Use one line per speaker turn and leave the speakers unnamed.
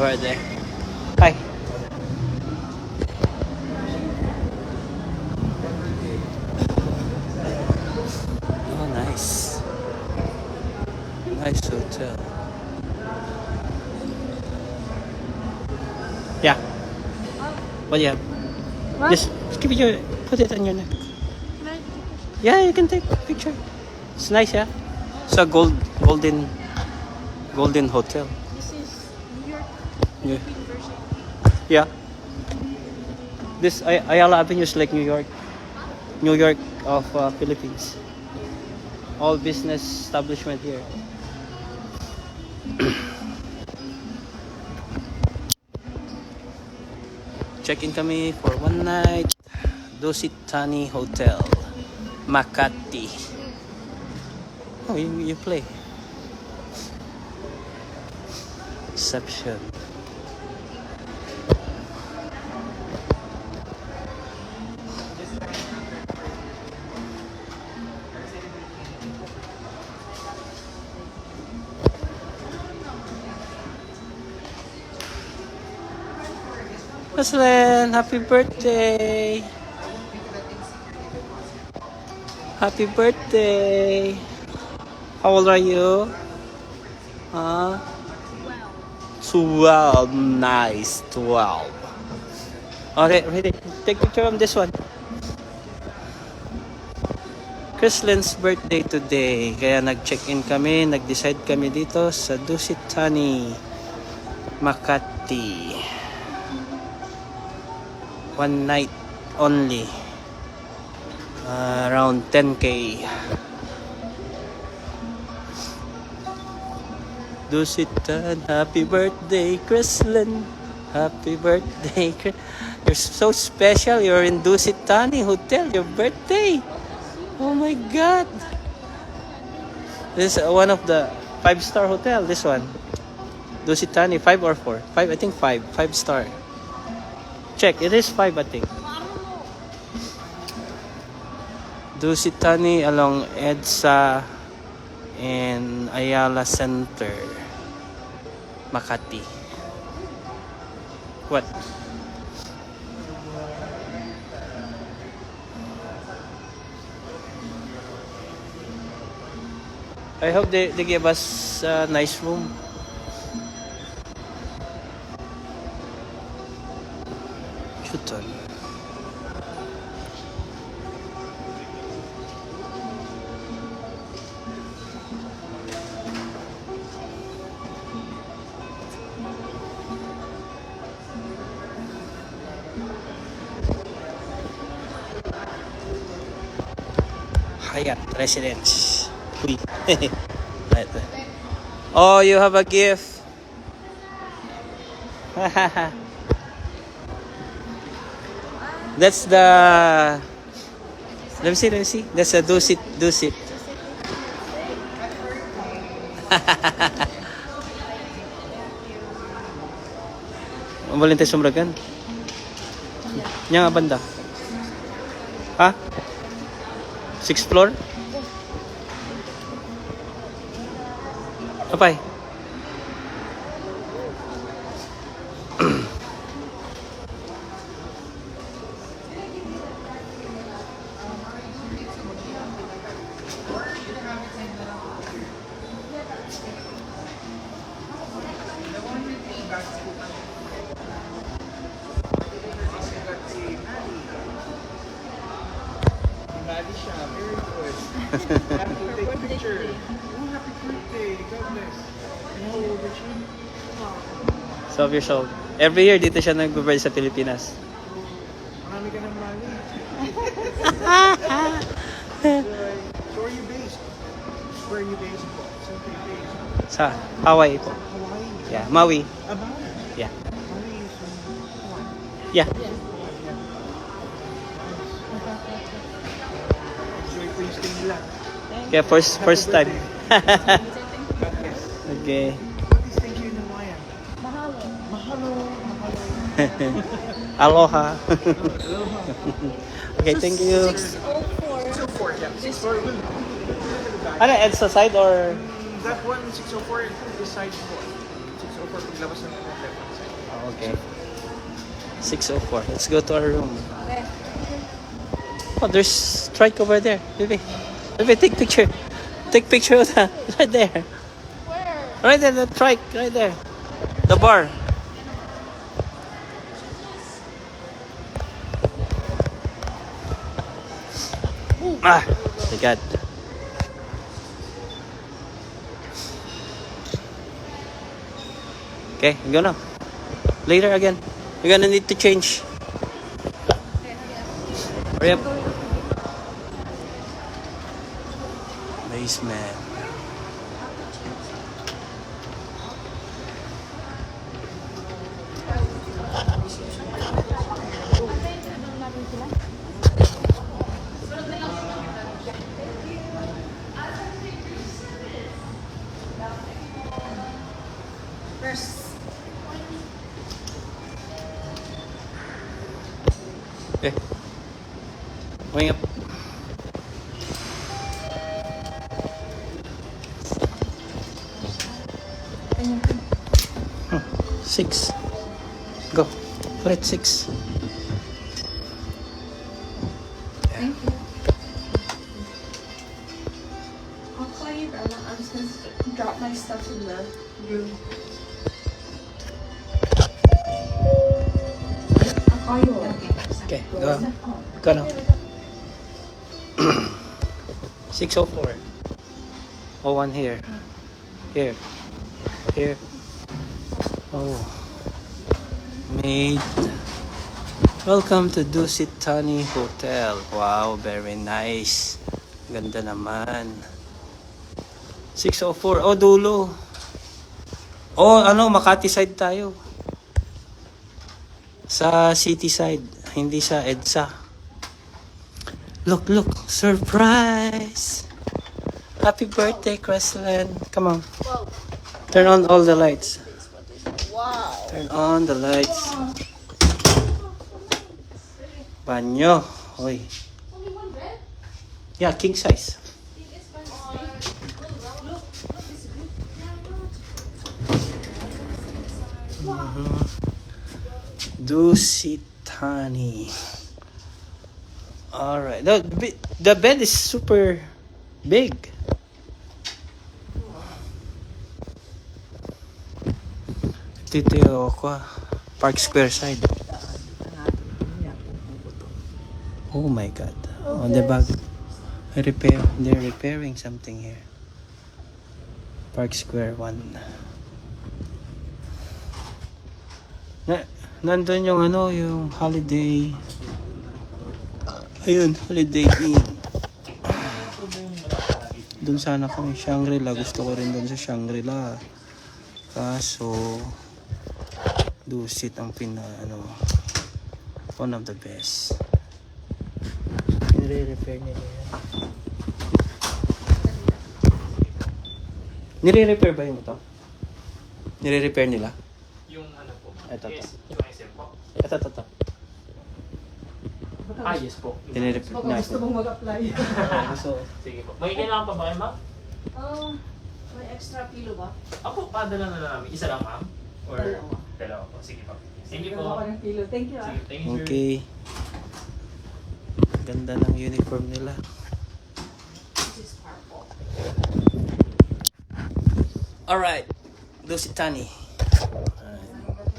over there. Hi. Oh, nice. Nice hotel. Yeah. What do you have?
What?
Just keep your, put it on your neck.
Can I take a
Yeah, you can take a picture. It's nice, yeah. It's a golden hotel.
This is New York
Yeah.
Philippine version.
Yeah. This Ayala Avenue is like New York of Philippines. All business establishment here. Check-in kami for one night. Dusit Thani Hotel, Makati. Oh, you play. Reception. Jocelyn, happy birthday! Happy birthday! How old are you? Huh? 12. Nice. 12. Okay, ready. Take picture of this one. Chrislyn's birthday today. Kaya nag-check-in kami. Nag-decide kami dito sa Dusit Thani, Makati. One night only. Around 10K. Dusitan, happy birthday, Chrislyn. Happy birthday. You're so special. You're in Dusit Thani Hotel. Your birthday. Oh my God. This is one of the 5-star hotel. This one. Dusit Thani, 5 or 4? 5, I think 5. 5-star. Check. It is 5, I think. Dusit Thani along EDSA and Ayala Center, Makati. What? I hope they give us a nice room. Chuton. Hyatt Residence. Uy. Right. Oh, you have a gift. That's the. Let me see. Let me see. That's a Dusit. Dusit. Ang balintay sumragan. Nya nga banda. Ha? 6th floor? Apay?
Very good. Happy take picture. Oh, happy birthday. God bless. And how old is she?
12 years old. Every year dito siya nag-birthday sa Pilipinas.
Marami ka ng money. So where are you based? Where are you based? Saan kayo based?
Sa Hawaii po.
Hawaii.
Yeah, Maui.
Maui.
Yeah.
Maui is in Hawaii.
Yeah.
Enjoy po yung stay nila.
Yeah, first time.
God bless.
Okay.
What is thank you in Hawaiian?
Mahalo.
Mahalo. Mahalo.
Aloha.
Aloha.
Okay, thank you.
604.
604, yeah. 604 will
Ano, EDSA side or?
that one, 604, this side po. 604, paglabas ng mga
Okay. 6:04. Let's go to our room.
Okay.
Oh, there's strike over there. Baby. Baby, take picture. Take picture of that. Right there.
Where?
Right there, the strike. Right there. The bar. Ah, my God. Okay, I'm gonna. Later again. We're gonna need to change. Hurry up. Basement.
First.
Okay. Going up. Huh. 6. Go. Flight 6.
Thank you. I'll call you, Bella. I'm just gonna drop my stuff in the room. I'll call you.
Okay, go. Go now. 6:04. Oh, one here. Here. Here. Oh. Maid. Welcome to Dusit Thani Hotel. Wow, very nice. Ganda naman. 6:04. Oh, dulo. Oh, Makati side tayo. Sa city side, hindi sa EDSA. Look, surprise! Happy birthday, Crestland. Come on.
Wow.
Turn on all the lights.
Wow.
Turn on the lights. Banyo. Hoy.
Only one bed?
Yeah, king size. Dusit Thani. Alright. The bed is super big. Dito yung ako. Park Square side. Oh my God. On the back. They're repairing something here. Park Square 1. Nandun yung yung Holiday. Ayun, Holiday Inn. Doon sana kami, Shangri-La. Gusto ko rin doon sa Shangri-La. Kaso, Dusit ang one of the best. Nire-repair nila yan. Nire-repair ba yung ito? Nire-repair nila?
Yung ano po?
Ito.
Yes, yung SM po.
Ito.
Ah, yes po.
Nire-repair na ito.
mong mag-apply.
So,
Sige po. May kailangan pa ba kayo, ma'am?
May extra pillow ba?
Ako, padala na namin. Isa lang, ma'am? Or
Dalawa.
dalawa po. Sige po. Sige po.
ng pillow. Thank you.
Sige, thank you, sir.
okay. Ganda ng uniform nila.
This is purple.
Alright. Dusit Thani.